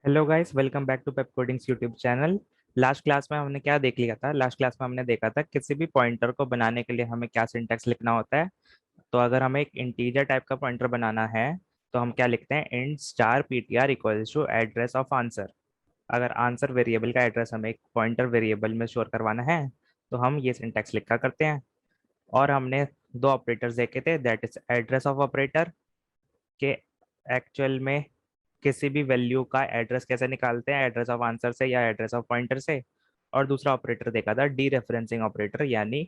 Hello guys, welcome back to Pep Codings YouTube channel. Last class में हमने क्या देख लिया था? लास्ट क्लास में हमने देखा था किसी भी पॉइंटर को बनाने के लिए हमें क्या सिंटैक्स लिखना होता है। तो अगर हमें एक इंटीजर टाइप का पॉइंटर बनाना है तो हम क्या लिखते हैं? Int star ptr equals to address of answer. अगर आंसर वेरिएबल का एड्रेस हमें एक पॉइंटर वेरिएबल में स्टोर करवाना है तो हम ये सिंटैक्स लिखा करते हैं। और हमने दो ऑपरेटर्स देखे थे, that is address of operator के एक्चुअल में किसी भी वैल्यू का एड्रेस कैसे निकालते हैं, एड्रेस ऑफ आंसर से या एड्रेस ऑफ पॉइंटर से। और दूसरा ऑपरेटर देखा था डी रेफरेंसिंग ऑपरेटर यानी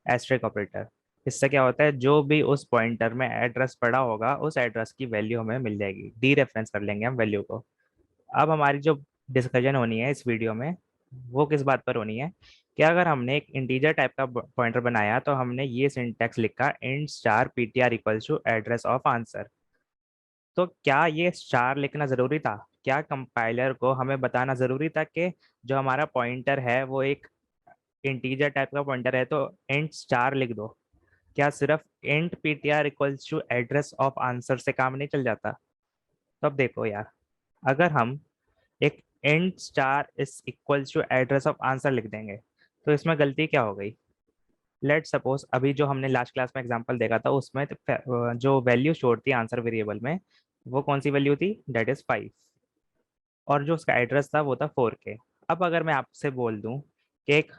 एस्ट्रिक ऑपरेटर। इससे क्या होता है, जो भी उस पॉइंटर में एड्रेस पड़ा होगा उस एड्रेस की वैल्यू हमें मिल जाएगी, डी रेफरेंस कर लेंगे हम वैल्यू को। अब हमारी जो डिस्कशन होनी है इस वीडियो में वो किस बात पर होनी है कि अगर हमने एक इंटीजर टाइप का पॉइंटर बनाया तो हमने ये सिंटैक्स लिखा int star ptr equals to address of answer. तो क्या ये स्टार लिखना जरूरी था? क्या कंपाइलर को हमें बताना जरूरी था कि जो हमारा पॉइंटर है वो एक इंटीजर टाइप का पॉइंटर है तो इंट स्टार लिख दो? क्या सिर्फ int ptr equals to address of answer से काम नहीं चल जाता? तो अब देखो यार, अगर हम एक int star is equals to address of answer लिख देंगे तो इसमें गलती क्या हो गई? लेट सपोज अभी जो हमने लास्ट क्लास में एग्जांपल देखा था उसमें जो वैल्यू स्टोर थी आंसर वेरिएबल में वो कौन सी वैल्यू थी? That is 5। और जो उसका एड्रेस था वो था 4K। अब अगर मैं आपसे बोल दूं कि एक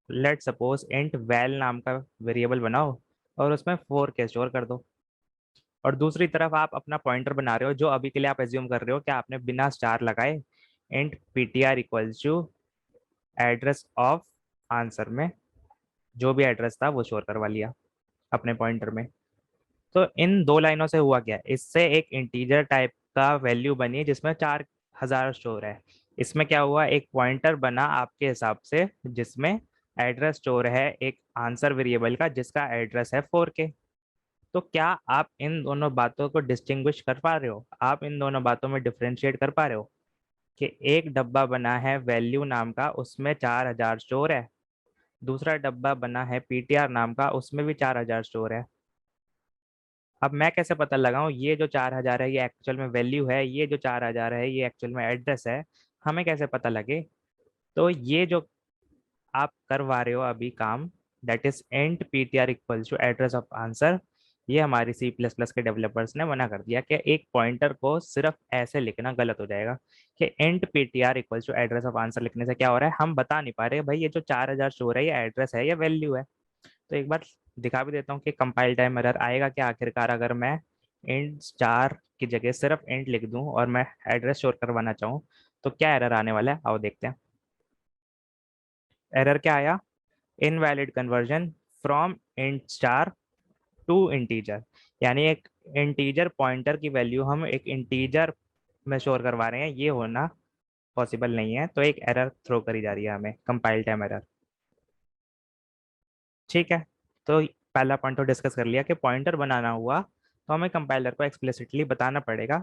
लेट सपोज इंट वैल नाम का वेरिएबल बनाओ और उसमें 4K स्टोर कर दो, और दूसरी तरफ आप अपना पॉइंटर बना रहे हो जो अभी के लिए आप एज्यूम कर रहे हो कि आपने बिना स्टार लगाए int ptr equals to address of answer में जो भी एड्रेस था वो स्टोर करवा लिया अपने पॉइंटर में। तो इन दो लाइनों से हुआ क्या? इससे एक इंटीजर टाइप का वैल्यू बनी जिसमें 4000 स्टोर है। इसमें क्या हुआ, एक पॉइंटर बना आपके हिसाब से जिसमें एड्रेस स्टोर है एक आंसर वेरिएबल का जिसका एड्रेस है 4K। तो क्या आप इन दोनों बातों को डिस्टिंग्विश कर पा रहे हो? आप इन दोनों बातों में डिफ्रेंशिएट कर पा रहे हो कि एक डब्बा बना है वैल्यू नाम का उसमें 4000 स्टोर है, दूसरा डब्बा बना है पीटीआर नाम का उसमें भी 4000 स्टोर है। अब मैं कैसे पता लगाऊं ये जो 4000 है ये एक्चुअल में वैल्यू है, ये जो 4000 है ये एक्चुअल में एड्रेस है? हमें कैसे पता लगे? तो ये जो आप करवा रहे हो अभी काम, that is int ptr equals to address of answer, ये हमारी सी प्लस प्लस के डेवलपर्स ने मना कर दिया कि एक पॉइंटर को सिर्फ ऐसे लिखना गलत हो जाएगा कि int ptr equals to address of answer लिखने से क्या हो रहा है, हम बता नहीं पा रहे भाई ये जो 4000 शो है ये एड्रेस है या वैल्यू है। तो एक बार दिखा भी देता हूँ कि कंपाइल टाइम एरर आएगा क्या आखिरकार अगर मैं इंट स्टार की जगह सिर्फ इंट लिख दूं और मैं एड्रेस स्टोर करवाना चाहूँ तो क्या एरर आने वाला है, आओ देखते हैं। एरर क्या आया? Invalid conversion from int star to integer. यानी एक इंटीजर पॉइंटर की वैल्यू हम एक इंटीजर में स्टोर करवा रहे हैं, ये होना पॉसिबल नहीं है। तो एक एरर थ्रो करी जा रही है हमें, कंपाइल टाइम एरर। ठीक है, तो पहला पॉइंट तो डिस्कस कर लिया कि पॉइंटर बनाना हुआ तो हमें कंपाइलर को एक्सप्लिसिटली बताना पड़ेगा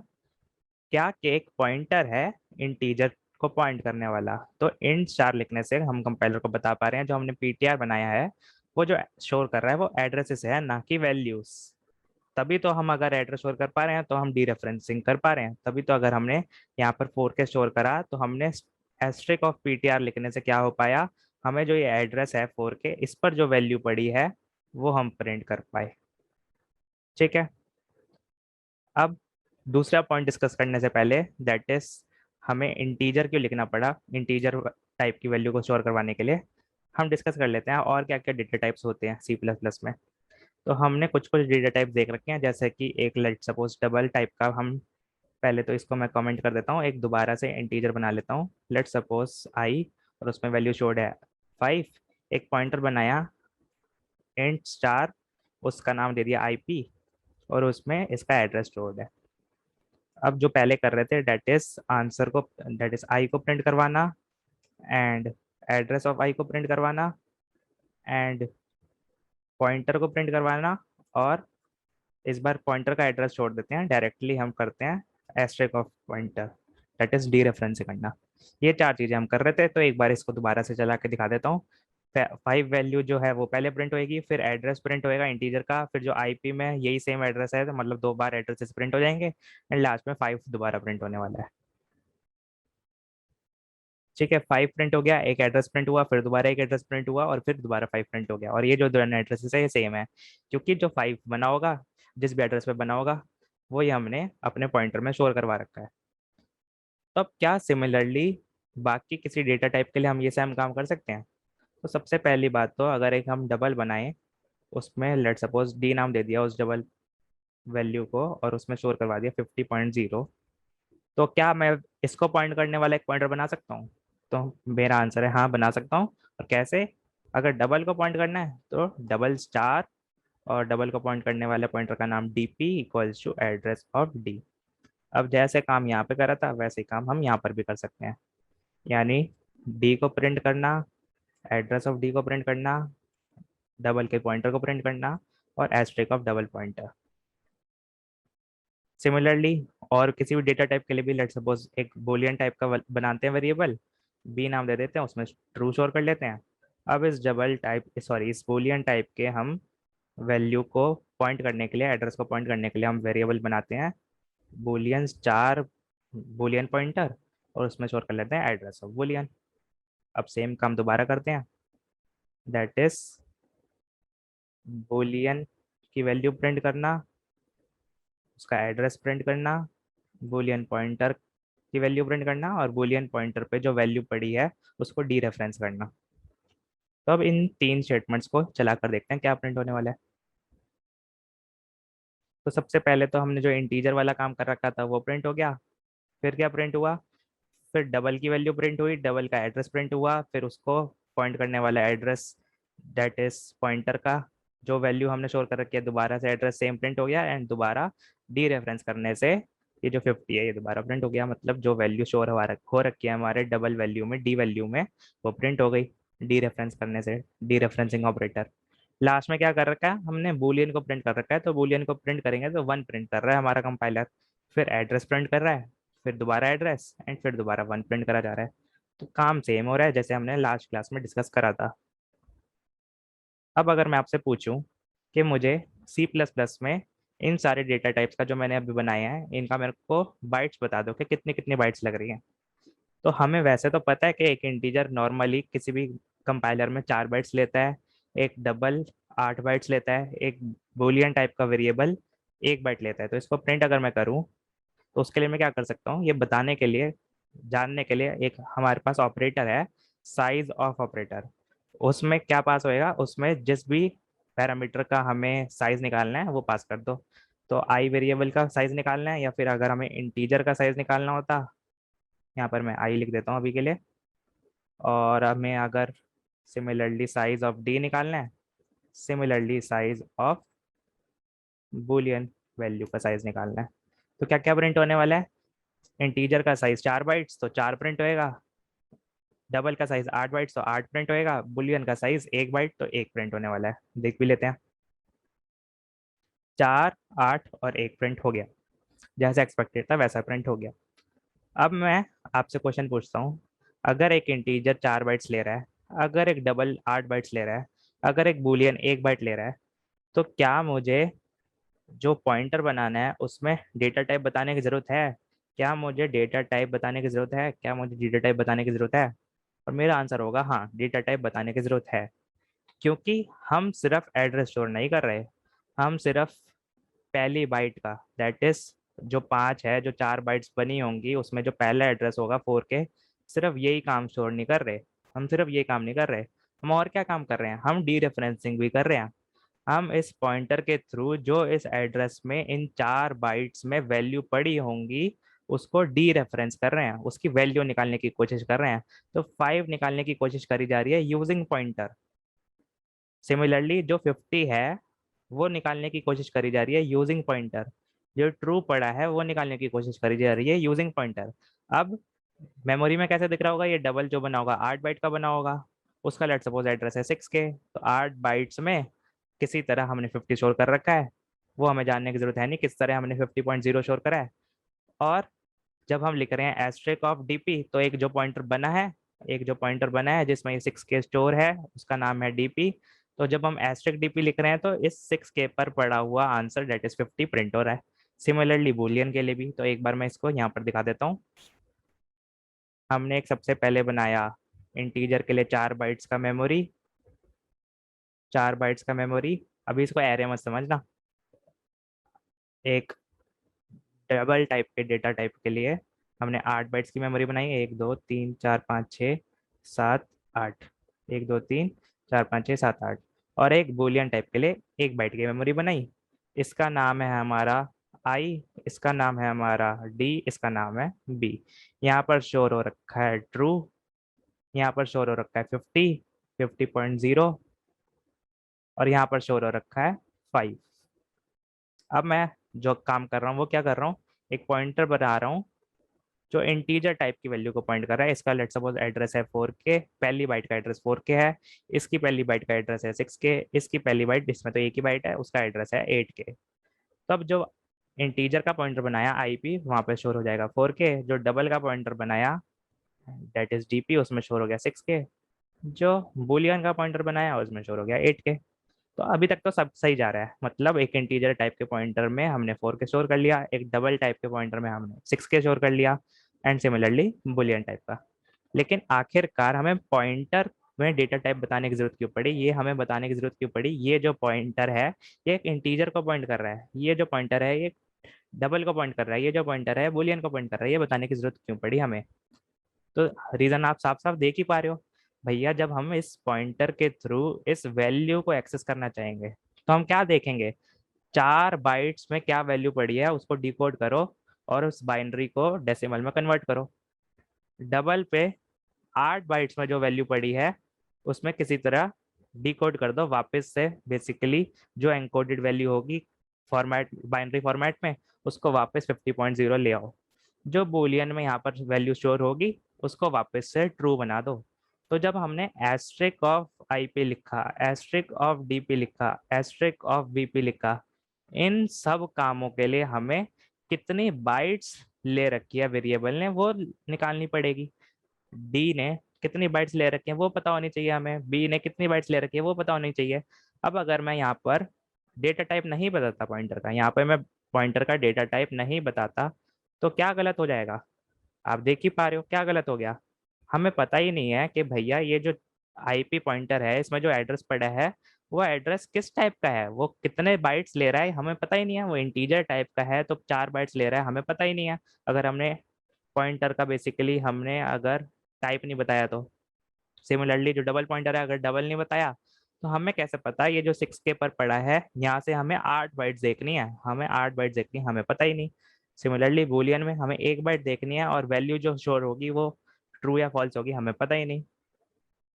क्या कि एक पॉइंटर है इंटीजर को पॉइंट करने वाला। तो इंट स्टार लिखने से हम कंपाइलर को बता पा रहे हैं जो हमने पीटीआर बनाया है वो जो शोर कर रहा है वो एड्रेसेस है ना कि वैल्यूज। तभी तो हम अगर एड्रेस स्टोर कर पा रहे हैं तो हम डी रेफरेंसिंग कर पा रहे हैं। तभी तो अगर हमने यहाँ पर 4K स्टोर करा तो हमने एस्ट्रिक ऑफ पीटीआर लिखने से क्या हो पाया, हमें जो ये एड्रेस है 4K इस पर जो वैल्यू पड़ी है वो हम प्रिंट कर पाए। ठीक है, अब दूसरा पॉइंट डिस्कस करने से पहले, दैट इज हमें इंटीजर क्यों लिखना पड़ा इंटीजर टाइप की वैल्यू को स्टोर करवाने के लिए, हम डिस्कस कर लेते हैं और क्या क्या डेटा टाइप्स होते हैं सी प्लस प्लस में। तो हमने कुछ कुछ डेटा टाइप देख रखे हैं जैसे कि एक लेट सपोज डबल टाइप का, हम पहले तो इसको मैं कमेंट कर देता हूँ, एक दोबारा से इंटीजर बना लेता हूँ लेट सपोज आई और उसमें वैल्यू शोड है 5। एक पॉइंटर बनाया इंट स्टार, उसका नाम दे दिया आईपी और उसमें इसका एड्रेस स्टोर्ड है। अब जो पहले कर रहे थे डेट इज आंसर को, डेट इज आई को प्रिंट करवाना एंड एड्रेस ऑफ आई को प्रिंट करवाना एंड पॉइंटर को प्रिंट करवाना, और इस बार पॉइंटर का एड्रेस छोड़ देते हैं, डायरेक्टली हम करते हैं asterisk of pointer, that is dereference करना। ये चार चीजें हम कर रहे थे, तो एक बार इसको दोबारा से चला के दिखा देता हूँ। 5 वैल्यू जो है वो पहले प्रिंट होएगी, फिर एड्रेस प्रिंट होएगा इंटीजर का, फिर जो आईपी में यही सेम एड्रेस है तो मतलब दो बार एड्रेसेस प्रिंट हो जाएंगे एंड लास्ट में 5 दोबारा प्रिंट होने वाला है। ठीक है, 5 प्रिंट हो गया, एक एड्रेस प्रिंट हुआ, फिर दोबारा एक एड्रेस प्रिंट हुआ और फिर दोबारा 5 प्रिंट हो गया। और ये जो दोनों एड्रेसेस है ये सेम है, क्योंकि जो 5 बना होगा जिस भी एड्रेस पे बना होगा वही हमने अपने पॉइंटर में स्टोर करवा रखा है। तो अब क्या सिमिलरली बाकी किसी डेटा टाइप के लिए हम ये सेम काम कर सकते हैं? तो सबसे पहली बात तो अगर एक हम डबल बनाएं, उसमें लेट सपोज डी नाम दे दिया उस डबल वैल्यू को और उसमें स्टोर करवा दिया 50.0, तो क्या मैं इसको पॉइंट करने वाला एक पॉइंटर बना सकता हूँ? तो मेरा आंसर है हाँ, बना सकता हूँ। और कैसे? अगर डबल को पॉइंट करना है तो डबल स्टार और डबल को पॉइंट करने वाले पॉइंटर का नाम DP equals to address of D. अब जैसे काम यहाँ पे करा था वैसे ही काम हम यहाँ पर भी कर सकते हैं, यानी डी को प्रिंट करना, एड्रेस ऑफ डी को प्रिंट करना, डबल के पॉइंटर को प्रिंट करना और asterisk of double pointer. Similarly और किसी भी डेटा टाइप के लिए भी लेट सपोज एक बोलियन टाइप का बनाते हैं वेरिएबल, बी नाम दे देते हैं, उसमें ट्रू स्टोर कर लेते हैं। अब इस डबल टाइप सॉरी इस बोलियन टाइप के हम वैल्यू को पॉइंट करने के लिए, एड्रेस को पॉइंट करने के लिए हम वेरिएबल बनाते हैं बोलियन स्टार बोलियन पॉइंटर और उसमें स्टोर कर लेते हैं एड्रेस ऑफ बोलियन। अब सेम काम दोबारा करते हैं, दैट इज बोलियन की वैल्यू प्रिंट करना, उसका एड्रेस प्रिंट करना, बूलियन पॉइंटर की वैल्यू प्रिंट करना और बूलियन पॉइंटर पे जो वैल्यू पड़ी है उसको डी रेफरेंस करना। तो अब इन 3 स्टेटमेंट्स को चलाकर देखते हैं क्या प्रिंट होने वाला है। तो सबसे पहले तो हमने जो इंटीजर वाला काम कर रखा था वो प्रिंट हो गया। फिर क्या प्रिंट हुआ? फिर डबल की वैल्यू प्रिंट हुई, डबल का एड्रेस प्रिंट हुआ, फिर उसको पॉइंट करने वाला एड्रेस दैट इज पॉइंटर का जो वैल्यू हमने शोर कर रखी है दोबारा से एड्रेस सेम प्रिंट हो गया एंड दोबारा डी रेफरेंस करने से ये जो 50 है ये दोबारा प्रिंट हो गया। मतलब जो वैल्यू शोर हो रखी है हमारे डबल वैल्यू में, डी वैल्यू में, वो प्रिंट हो गई डी रेफरेंस करने से, डी रेफरेंसिंग ऑपरेटर। लास्ट में क्या कर रखा है हमने? बूलियन को प्रिंट कर रखा है, तो बूलियन को प्रिंट करेंगे तो 1 प्रिंट कर रहा है हमारा कंपाइलर, फिर एड्रेस प्रिंट कर रहा है, फिर दोबारा एड्रेस एंड फिर दोबारा 1 प्रिंट करा जा रहा है। तो काम सेम हो रहा है जैसे हमने लास्ट क्लास में डिस्कस करा था। अब अगर मैं आपसे पूछूं कि मुझे सी प्लस प्लस में इन सारे डेटा टाइप्स का जो मैंने अभी बनाया है इनका मेरे को बाइट्स बता दो कि कितनी कितनी बाइट्स लग रही हैं, तो हमें वैसे तो पता है कि एक इंटीजर नॉर्मली किसी भी कंपाइलर में 4 बाइट्स लेता है, एक डबल 8 बाइट्स लेता है, एक बूलियन टाइप का वेरिएबल 1 बाइट लेता है। तो इसको प्रिंट अगर मैं करूँ तो उसके लिए मैं क्या कर सकता हूँ, ये बताने के लिए, जानने के लिए एक हमारे पास ऑपरेटर है साइज ऑफ ऑपरेटर। उसमें क्या पास होएगा, उसमें जिस भी पैरामीटर का हमें साइज निकालना है वो पास कर दो। तो आई वेरिएबल का साइज निकालना है या फिर अगर हमें इंटीजर का साइज निकालना होता, यहाँ पर मैं आई लिख देता हूँ अभी के लिए, और हमें अगर सिमिलरली साइज ऑफ डी निकालना है, similarly size of Boolean value का साइज निकालना है, तो क्या क्या प्रिंट होने वाला है? इंटीजर का साइज 4 बाइट्स तो 4 प्रिंट होएगा, डबल का साइज 8 बाइट्स तो 8 प्रिंट होएगा, बुलियन का साइज 1 बाइट तो 1 प्रिंट होने वाला है। देख भी लेते हैं, 4 8 और 1 प्रिंट हो गया, जैसा एक्सपेक्टेड था वैसा प्रिंट हो गया। अब मैं आपसे क्वेश्चन पूछता हूँ, अगर एक इंटीजर 4 बाइट्स ले रहा है, अगर एक डबल 8 बाइट्स ले रहा है, अगर एक बुलियन 1 बाइट ले रहा है, तो क्या मुझे जो पॉइंटर बनाना है उसमें डेटा टाइप बताने की जरूरत है? क्या मुझे डेटा टाइप बताने की जरूरत है? क्या मुझे डेटा टाइप बताने की जरूरत है? और मेरा आंसर होगा हाँ, डेटा टाइप बताने की जरूरत है, क्योंकि हम सिर्फ एड्रेस स्टोर नहीं कर रहे, हम सिर्फ पहली बाइट का दैट इज जो 5 है, जो 4 बाइट्स बनी होंगी उसमें जो पहला एड्रेस होगा 4 के, सिर्फ यही काम स्टोर नहीं कर रहे, हम सिर्फ ये काम नहीं कर रहे, हम और क्या काम कर रहे हैं, हम डी रेफरेंसिंग भी कर रहे हैं। हम इस पॉइंटर के थ्रू जो इस एड्रेस में इन 4 बाइट्स में वैल्यू पड़ी होंगी उसको डी रेफरेंस कर रहे हैं, उसकी वैल्यू निकालने की कोशिश कर रहे हैं। तो 5 निकालने की कोशिश करी जा रही है यूजिंग पॉइंटर। सिमिलरली जो 50 है वो निकालने की कोशिश करी जा रही है यूजिंग पॉइंटर। जो ट्रू पड़ा है वो निकालने की कोशिश करी जा रही है यूजिंग पॉइंटर। अब मेमोरी में कैसे दिख रहा होगा? ये डबल जो बना होगा 8 बाइट का बना होगा, उसका लेट सपोज एड्रेस है 6 के, तो 8 बाइट्स में किसी तरह हमने 50 शोर कर रखा है, वो हमें जानने की जरूरत है नहीं किस तरह हमने 50.0 शोर करा है। और जब हम लिख रहे हैं एस्ट्रिक ऑफ डीपी, तो एक जो पॉइंटर बना है, एक जो पॉइंटर बना है जिसमें ये 6 के स्टोर है उसका नाम है डीपी। तो जब हम एस्ट्रिक डीपी लिख रहे हैं तो इस 6 के पर पड़ा हुआ आंसर डेट इज 50 प्रिंट हो रहा है। सिमिलरली बुलियन के लिए भी, तो एक बार मैं इसको यहाँ पर दिखा देता हूँ। हमने एक सबसे पहले बनाया इंटीजर के लिए 4 बाइट्स का मेमोरी, 4 बाइट्स का मेमोरी। अभी इसको एरे मत समझना। एक डबल टाइप के डेटा टाइप के लिए हमने 8 बाइट्स की मेमोरी बनाई, 1 2 3 4 5 6 7 8, 1 2 3 4 5 6 7 8। और एक बुलियन टाइप के लिए 1 बाइट की मेमोरी बनाई। इसका नाम है हमारा आई, इसका नाम है हमारा डी, इसका नाम है बी। यहाँ पर शोर हो रखा है ट्रू, यहाँ पर शोर हो रखा है 50, 50.0, और यहाँ पर शोर हो रखा है 5। अब मैं जो काम कर रहा हूँ वो क्या कर रहा हूँ, एक पॉइंटर बना रहा हूँ जो इंटीजर टाइप की वैल्यू को पॉइंट कर रहा है। इसका लेट सपोज एड्रेस है 4K, पहली बाइट का एड्रेस 4K है, इसकी पहली बाइट का एड्रेस है 6K, इसकी पहली बाइट, इसमें तो एक ही बाइट है, उसका एड्रेस है 8K। तब जो इंटीजर का पॉइंटर बनाया आईपी वहां पे शोर हो जाएगा 4K, जो डबल का पॉइंटर बनाया दैट इज डीपी उसमें शोर हो गया 6K, जो बुलियन का पॉइंटर बनाया उसमें शोर हो गया 8K। तो अभी तक तो सब सही जा रहा है, मतलब एक इंटीजर टाइप के पॉइंटर में हमने 4K स्टोर कर लिया, एक डबल टाइप के पॉइंटर में हमने 6K स्टोर कर लिया, एंड सिमिलरली बुलियन टाइप का। लेकिन आखिरकार हमें पॉइंटर में डेटा टाइप बताने की जरूरत क्यों पड़ी, ये हमें बताने की जरूरत क्यों पड़ी, ये जो पॉइंटर है ये एक इंटीजर को पॉइंट कर रहा है, ये जो पॉइंटर है ये डबल को पॉइंट कर रहा है, ये जो पॉइंटर है बुलियन को पॉइंट कर रहा है, ये बताने की जरूरत क्यों पड़ी हमें। तो रीजन आप साफ साफ देख ही पा रहे हो भैया, जब हम इस पॉइंटर के थ्रू इस वैल्यू को एक्सेस करना चाहेंगे तो हम क्या देखेंगे, 4 बाइट्स में क्या वैल्यू पड़ी है उसको डिकोड करो और उस बाइनरी को डेसिमल में कन्वर्ट करो। डबल पे 8 बाइट्स में जो वैल्यू पड़ी है उसमें किसी तरह डिकोड कर दो वापस से, बेसिकली जो एनकोडेड वैल्यू होगी फॉर्मेट बाइनरी फॉर्मेट में उसको वापस 50.0 ले आओ। जो बुलियन में यहाँ पर वैल्यू स्टोर होगी उसको वापस से ट्रू बना दो। तो जब हमने एस्ट्रिक ऑफ आईपी लिखा, एस्ट्रिक ऑफ डीपी लिखा, एस्ट्रिक ऑफ बीपी लिखा, इन सब कामों के लिए हमें कितनी बाइट्स ले रखी है वेरिएबल ने वो निकालनी पड़ेगी। डी ने कितनी बाइट्स ले रखी है वो पता होनी चाहिए हमें, बी ने कितनी बाइट्स ले रखी है वो पता होनी चाहिए। अब अगर मैं यहाँ पर डेटा टाइप नहीं बताता पॉइंटर का, यहाँ पर मैं पॉइंटर का डेटा टाइप नहीं बताता तो क्या गलत हो जाएगा, आप देख ही पा रहे हो क्या गलत हो गया। हमें पता ही नहीं है कि भैया ये जो आईपी पॉइंटर है इसमें जो एड्रेस पड़ा है वो एड्रेस किस टाइप का है, वो कितने बाइट्स ले रहा है हमें पता ही नहीं है। वो इंटीजर टाइप का है तो 4 बाइट्स ले रहा है हमें पता ही नहीं है। अगर हमने पॉइंटर का बेसिकली हमने अगर टाइप नहीं बताया तो, सिमिलरली जो डबल पॉइंटर है अगर डबल नहीं बताया तो हमें कैसे पता ये जो 6K पर पड़ा है यहाँ से हमें 8 बाइट्स देखनी है, हमें 8 बाइट्स देखनी है हमें पता ही नहीं। सिमिलरली बुलियन में हमें 1 बाइट देखनी है और वैल्यू जो शोर होगी वो ट्रू या फॉल्स होगी हमें पता ही नहीं।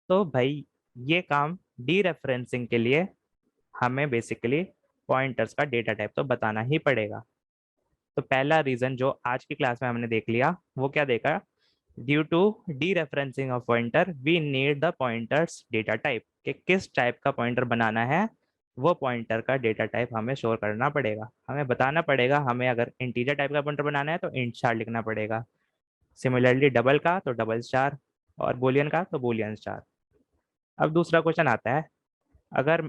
तो भाई ये काम डी रेफरेंसिंग के लिए हमें बेसिकली पॉइंटर्स का डेटा टाइप तो बताना ही पड़ेगा। तो पहला रीजन जो आज की क्लास में हमने देख लिया वो क्या देखा, due to dereferencing of pointer we need the pointers data type, कि किस टाइप का पॉइंटर बनाना है वो पॉइंटर का डेटा टाइप हमें शोर करना पड़ेगा, हमें बताना पड़ेगा। हमें अगर इंटीजर टाइप का पॉइंटर बनाना है तो इंट स्टार लिखना पड़ेगा, सिमिलरली डबल का तो डबल स्टार, और बुलियन का तो बुलियन स्टार। अब दूसरा क्वेश्चन आता है, अगर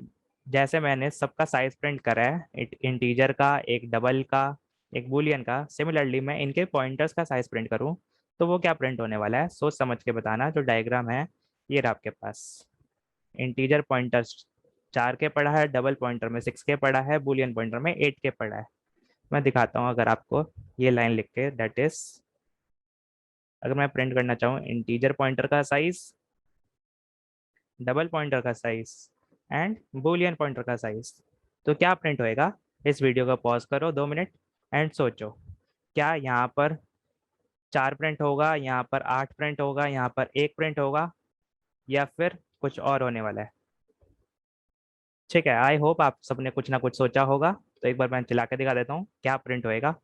जैसे मैंने सबका साइज प्रिंट करा है इंटीजर का, एक डबल का, एक बुलियन का, सिमिलरली मैं इनके पॉइंटर्स का साइज प्रिंट करूं तो वो क्या प्रिंट होने वाला है, सोच समझ के बताना। जो डायग्राम है ये रहा आपके पास, इंटीजर पॉइंटर 4K पड़ा है, डबल पॉइंटर में 6K पड़ा है, बुलियन पॉइंटर में 8K पड़ा है। मैं दिखाता हूँ अगर आपको ये लाइन लिख के, दैट इज अगर मैं प्रिंट करना चाहूँ इंटीजर पॉइंटर का साइज, डबल पॉइंटर का साइज एंड बुलियन पॉइंटर का साइज, तो क्या प्रिंट होएगा। इस वीडियो को पॉज करो 2 मिनट एंड सोचो, क्या यहाँ पर 4 प्रिंट होगा, यहाँ पर 8 प्रिंट होगा, यहाँ पर 1 प्रिंट होगा, या फिर कुछ और होने वाला है। ठीक है, आई होप आप सबने कुछ ना कुछ सोचा होगा। तो एक बार मैं चला के दिखा देता हूँ क्या प्रिंट होएगा।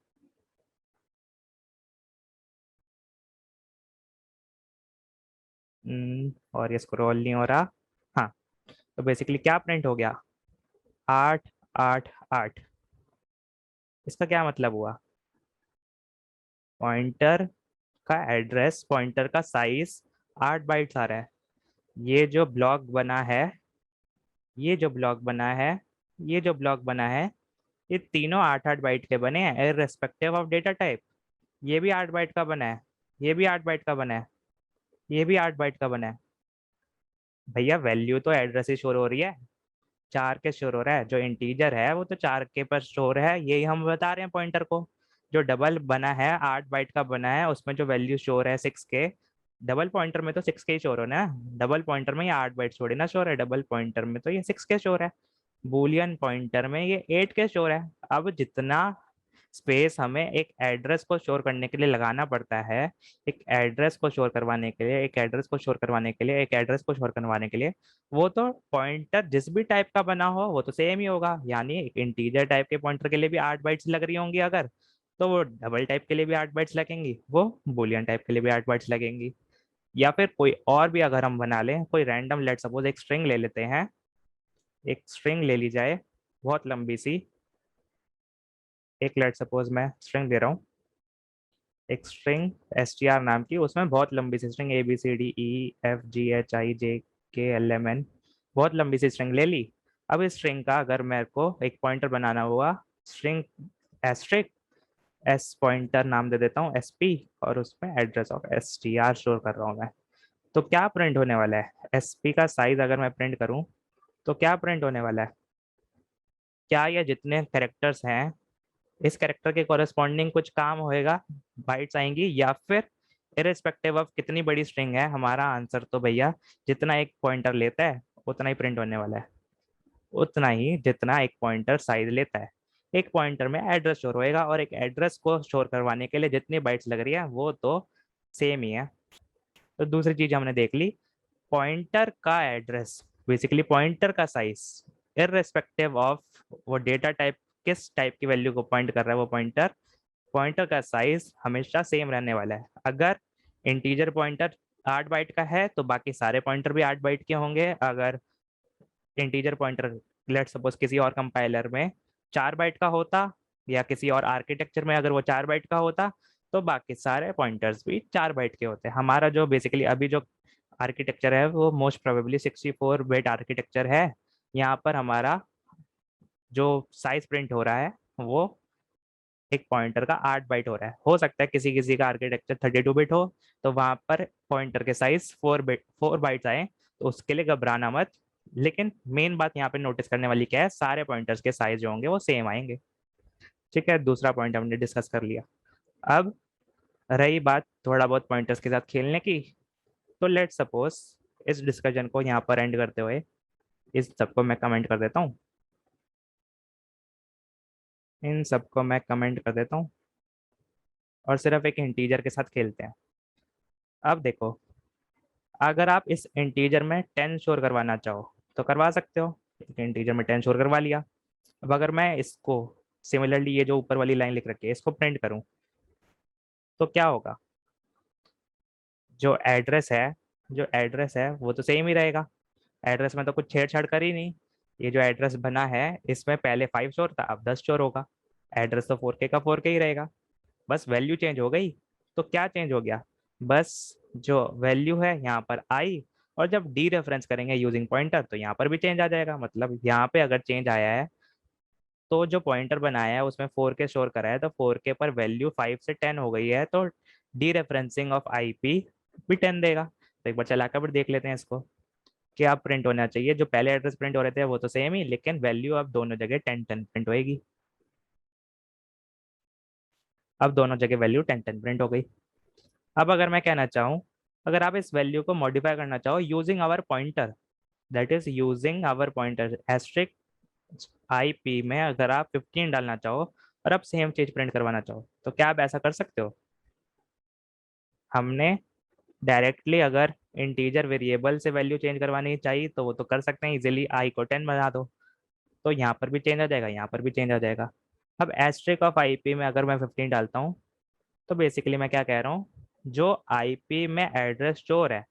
और ये स्क्रॉल नहीं हो रहा। हाँ, तो बेसिकली क्या प्रिंट हो गया, 8 8 8। इसका क्या मतलब हुआ, पॉइंटर का एड्रेस, पॉइंटर का साइज 8 बाइट्स आ रहा है। ये जो ब्लॉक बना है, ये जो ब्लॉक बना है, ये जो ब्लॉक बना है, ये तीनों 8 8 बाइट के बने हैं इररिस्पेक्टिव ऑफ डेटा टाइप। ये भी 8 बाइट का बना है, ये भी 8 बाइट का बना है। ये भी 8 बाइट का बना है। भैया वैल्यू तो एड्रेस ही शोर हो रही है, 4 के शोर हो रहा है, जो इंटीजर है वो तो 4 के पर शोर है, यही हम बता रहे हैं पॉइंटर को। जो डबल बना है 8 बाइट का बना है, उसमें जो वैल्यू शोर है 6 के, डबल पॉइंटर में तो 6 के ही शोर होना है, डबल पॉइंटर में ये 8 बाइट छोड़े ना शोर है, डबल पॉइंटर में तो ये 6 के शोर है, बूलियन पॉइंटर में ये 8 के शोर है। अब जितना स्पेस हमें एक एड्रेस को स्टोर करने के लिए लगाना पड़ता है, एक एड्रेस को स्टोर करवाने के लिए, एक एड्रेस को स्टोर करवाने के लिए, एक एड्रेस को स्टोर करवाने के लिए, वो तो पॉइंटर जिस भी टाइप का बना हो वो तो सेम ही होगा। यानी एक इंटीजर टाइप के पॉइंटर के लिए भी 8 बाइट्स लग रही होंगी अगर, तो वो डबल टाइप के लिए भी 8 बाइट्स लगेंगी, वो बुलियन टाइप के लिए भी 8 बाइट्स लगेंगी। या फिर कोई और भी अगर हम बना लें, कोई रैंडम, लेट सपोज एक स्ट्रिंग ले लेते हैं, एक स्ट्रिंग ले ली जाए बहुत लंबी सी, एक लेट सपोज मैं स्ट्रिंग दे रहा हूँ, एक स्ट्रिंग str नाम की, उसमें बहुत लंबी सी स्ट्रिंग ABCDEFGHIJKLMN, बहुत लंबी सी स्ट्रिंग ले ली। अब इस स्ट्रिंग का अगर मेरे को एक पॉइंटर बनाना हुआ, स्ट्रिंग एस्ट्रिक एस पॉइंटर नाम दे देता हूँ SP, और उसमें एड्रेस ऑफ STR स्टोर कर रहा हूँ मैं, तो क्या प्रिंट होने वाला है? SP का साइज अगर मैं प्रिंट करूँ तो क्या प्रिंट होने वाला है? क्या ये जितने कैरेक्टर्स हैं, इस कैरेक्टर के कॉरेस्पॉन्डिंग कुछ काम होएगा, बाइट्स आएंगी, या फिर इरेस्पेक्टिव ऑफ कितनी बड़ी स्ट्रिंग है, हमारा आंसर तो भैया जितना एक पॉइंटर लेता है उतना ही प्रिंट होने वाला है, उतना ही जितना एक पॉइंटर साइज लेता है। एक पॉइंटर में एड्रेस स्टोर होएगा, और एक एड्रेस को स्टोर करवाने के लिए जितनी बाइट्स लग रही है वो तो सेम ही है। तो दूसरी चीज हमने देख ली, पॉइंटर का एड्रेस, बेसिकली पॉइंटर का साइज, इररेस्पेक्टिव ऑफ वो डेटा टाइप किस टाइप की वैल्यू को पॉइंट कर रहा है वो पॉइंटर, पॉइंटर का साइज हमेशा सेम रहने वाला है। अगर इंटीजर पॉइंटर 8 बाइट का है तो बाकी सारे पॉइंटर भी 8 बाइट के होंगे। अगर इंटीजर पॉइंटर लेट सपोज किसी और कंपाइलर में 4 बाइट का होता, या किसी और आर्किटेक्चर में अगर वो 4 बाइट का होता, तो बाकी सारे पॉइंटर्स भी 4 बाइट के होते। हमारा जो बेसिकली अभी जो आर्किटेक्चर है वो मोस्ट प्रोबेबली 64 बिट आर्किटेक्चर है। यहाँ पर हमारा जो साइज प्रिंट हो रहा है वो एक पॉइंटर का 8 बाइट हो रहा है। हो सकता है किसी किसी का आर्किटेक्चर 32 बिट हो, तो वहां पर पॉइंटर के साइज 4 बाइट्स आए, तो उसके लिए घबराना मत। लेकिन मेन बात यहाँ पे नोटिस करने वाली क्या है, सारे पॉइंटर्स के साइज जो होंगे वो सेम आएंगे। ठीक है, दूसरा पॉइंट हमने डिस्कस कर लिया। अब रही बात थोड़ा बहुत पॉइंटर्स के साथ खेलने की, तो लेट सपोज इस डिस्कशन को यहाँ पर एंड करते हुए इस सबको मैं कमेंट कर देता हूँ, इन सबको मैं कमेंट कर देता हूँ, और सिर्फ एक इंटीजर के साथ खेलते हैं। अब देखो, अगर आप इस इंटीजर में 10 शोर करवाना चाहो तो करवा सकते हो, एक इंटीजर में 10 शोर करवा लिया। अब अगर मैं इसको सिमिलरली, ये जो ऊपर वाली लाइन लिख रखी है, इसको प्रिंट करूं तो क्या होगा? जो एड्रेस है, जो एड्रेस है वो तो सेम ही रहेगा, एड्रेस में तो कुछ छेड़छाड़ कर ही नहीं। ये जो एड्रेस बना है इसमें पहले 5 शोर था, अब 10 शोर होगा, एड्रेस तो 4K का 4K ही रहेगा, बस वैल्यू चेंज हो गई। तो क्या चेंज हो गया? बस जो वैल्यू है यहाँ पर आई, और जब डी रेफरेंस करेंगे यूजिंग पॉइंटर तो यहाँ पर भी चेंज आ जाएगा। मतलब यहाँ पे अगर चेंज आया है तो जो पॉइंटर बनाया है उसमें 4K स्टोर करा है, तो 4K पर वैल्यू 5 से 10 हो गई है, तो डी रेफरेंसिंग ऑफ IP भी 10 देगा। तो एक बार चला कर देख लेते हैं इसको, क्या प्रिंट होना चाहिए। जो पहले एड्रेस प्रिंट हो रहे थे वो तो सेम ही, लेकिन वैल्यू अब दोनों जगह 10 10 प्रिंट होएगी। अब दोनों जगह वैल्यू 10 10 प्रिंट हो गई। अब अगर मैं कहना चाहूँ, अगर आप इस वैल्यू को मॉडिफाई करना चाहो using our pointer, that is using our pointer asterisk IP में अगर आप 15 डालना चाहो और आप सेम चीज प्रिंट करवाना चाहो, तो क्या आप ऐसा कर सकते हो? हमने डायरेक्टली अगर इंटीजर वेरिएबल से वैल्यू चेंज करवानी चाहिए तो वो तो कर सकते हैं इजीली, आई को 10 बना दो, तो यहाँ पर भी चेंज आ जाएगा, यहाँ पर भी चेंज आ जाएगा। अब एस्ट्रिक ऑफ IP में अगर मैं 15 डालता हूँ, तो बेसिकली मैं क्या कह रहा हूँ, जो IP में एड्रेस स्टोर है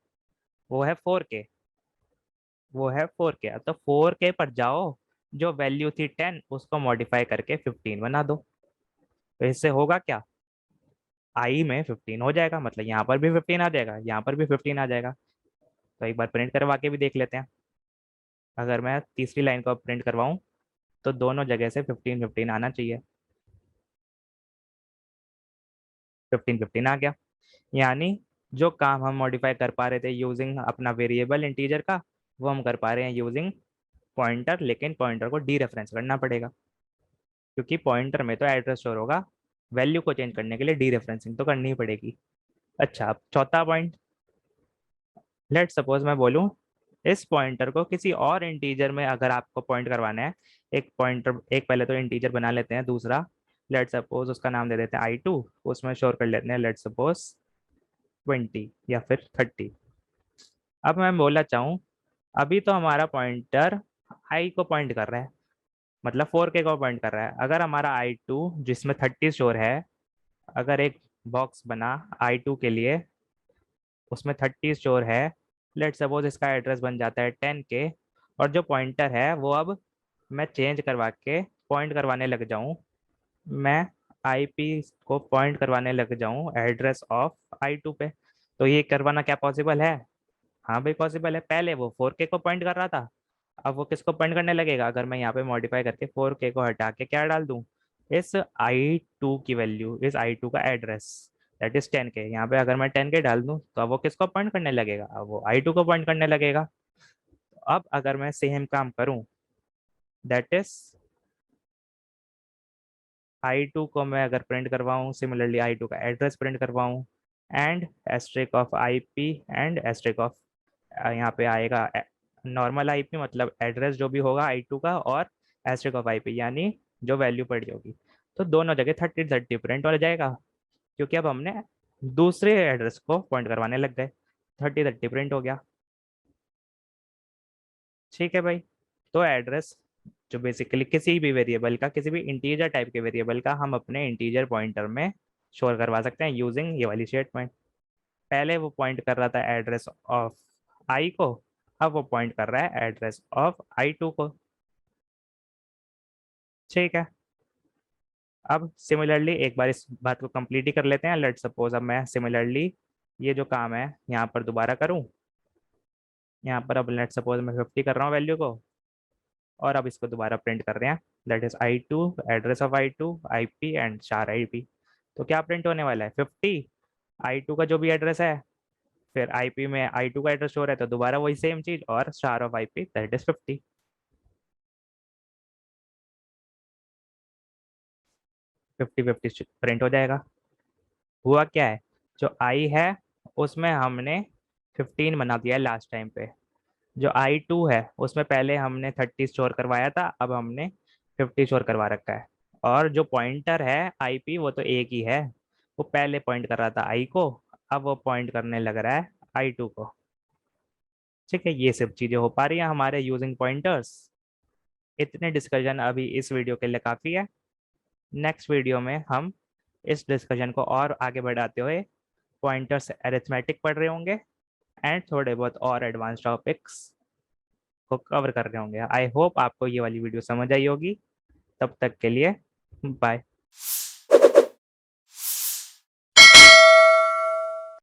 वो है 4K, वो है 4K, तो 4K पर जाओ, जो वैल्यू थी 10 उसको मॉडिफाई करके 15 बना दो, तो इससे होगा क्या, आई में 15 हो जाएगा, मतलब यहाँ पर भी 15 आ जाएगा, यहाँ पर भी 15 आ जाएगा। तो एक बार प्रिंट करवा के भी देख लेते हैं। अगर मैं तीसरी लाइन को प्रिंट करवाऊँ तो दोनों जगह से 15 15 आना चाहिए, 15 15 आ गया। यानी जो काम हम मॉडिफाई कर पा रहे थे यूजिंग अपना वेरिएबल इंटीजर का, वो हम कर पा रहे हैं यूजिंग पॉइंटर, लेकिन पॉइंटर को डी रेफरेंस करना पड़ेगा क्योंकि पॉइंटर में तो एड्रेस स्टोर होगा, वैल्यू को चेंज करने के लिए डी रेफरेंसिंग तो करनी ही पड़ेगी। अच्छा, अब चौथा पॉइंट, लेट सपोज मैं बोलूं इस पॉइंटर को किसी और इंटीजर में अगर आपको पॉइंट करवाना है, एक पॉइंटर, एक पहले तो इंटीजर बना लेते हैं, दूसरा लेट सपोज उसका नाम दे देते हैं I2, उसमें शोर कर लेते हैं लेट सपोज 20 या फिर 30। अब मैं बोलना चाहूँ अभी तो हमारा पॉइंटर आई को पॉइंट कर रहा है, मतलब 4K को पॉइंट कर रहा है। अगर हमारा I2 जिसमें 30 शोर है, अगर एक बॉक्स बना I2 के लिए, उसमें 30 स्टोर है, लेट सपोज इसका एड्रेस बन जाता है 10K, और जो पॉइंटर है वो अब मैं चेंज करवा के पॉइंट करवाने लग जाऊं, मैं IP को पॉइंट करवाने लग जाऊं एड्रेस ऑफ I2 पे, तो ये करवाना क्या पॉसिबल है? हाँ भाई पॉसिबल है। पहले वो 4K को पॉइंट कर रहा था, अब वो किसको पॉइंट करने लगेगा? अगर मैं यहाँ पे मॉडिफाई करके 4K को हटा के क्या डाल दूं, इस I2 की वैल्यू, इस I2 का एड्रेस दैट इज 10K, यहाँ पे अगर मैं 10K डाल दूं तो अब वो किसको पॉइंट करने लगेगा? अब वो I2 को पॉइंट करने लगेगा। अब अगर मैं सेम काम करूं, दैट इज I2 को मैं अगर प्रिंट करवाऊं, सिमिलरली I2 का एड्रेस प्रिंट करवाऊं, and asterisk of IP and asterisk of, यहाँ पे आएगा नॉर्मल IP मतलब एड्रेस जो भी होगा I2 का, और एस्ट्रिक ऑफ IP यानी जो वैल्यू पड़ी होगी, तो दोनों जगह 30 प्रिंट हो जाएगा क्योंकि अब हमने दूसरे एड्रेस को पॉइंट करवाने लग गए, 30 प्रिंट हो गया। ठीक है भाई, तो एड्रेस जो बेसिकली किसी भी वेरिएबल का, किसी भी इंटीजर टाइप के वेरिएबल का हम अपने इंटीजर पॉइंटर में शोर करवा सकते हैं यूजिंग ये वाली स्टेटमेंट। पहले वो पॉइंट कर रहा था एड्रेस ऑफ आई को, अब वो पॉइंट कर रहा है एड्रेस ऑफ I2 को। ठीक है, अब सिमिलरली एक बार इस बात को कंप्लीट ही कर लेते हैं। लेट सपोज अब मैं सिमिलरली ये जो काम है यहाँ पर दोबारा करूँ, यहाँ पर अब लेट सपोज मैं 50 कर रहा हूँ वैल्यू को, और अब इसको दोबारा प्रिंट कर रहे हैं, that is I2, address of I2, IP and चार IP। तो क्या प्रिंट होने वाला है? 50, I2 का जो भी एड्रेस है, फिर IP में I2 का एड्रेस हो रहा है तो दोबारा वही सेम चीज, और star of IP that is 50। 50 print हो जाएगा। हुआ क्या है, जो आई है उसमें हमने 15 बना दिया है लास्ट टाइम पे, जो I2 है उसमें पहले हमने 30 स्टोर करवाया था, अब हमने 50 स्टोर करवा रखा है। और जो पॉइंटर है IP वो तो एक ही है, वो पहले पॉइंट कर रहा था I को, अब वो पॉइंट करने लग रहा है I2 को। ठीक है, ये सब चीजें हो पा रही हैं हमारे यूजिंग पॉइंटर्स। इतने डिस्कशन अभी इस वीडियो के लिए काफी है। नेक्स्ट वीडियो में हम इस डिस्कशन को और आगे बढ़ाते हुए पॉइंटर्स अरिथमेटिक पढ़ रहे होंगे, एंड थोड़े बहुत और एडवांस टॉपिक्स को कवर कर रहे होंगे। आई होप आपको ये वाली वीडियो समझ आई होगी। तब तक के लिए बाय।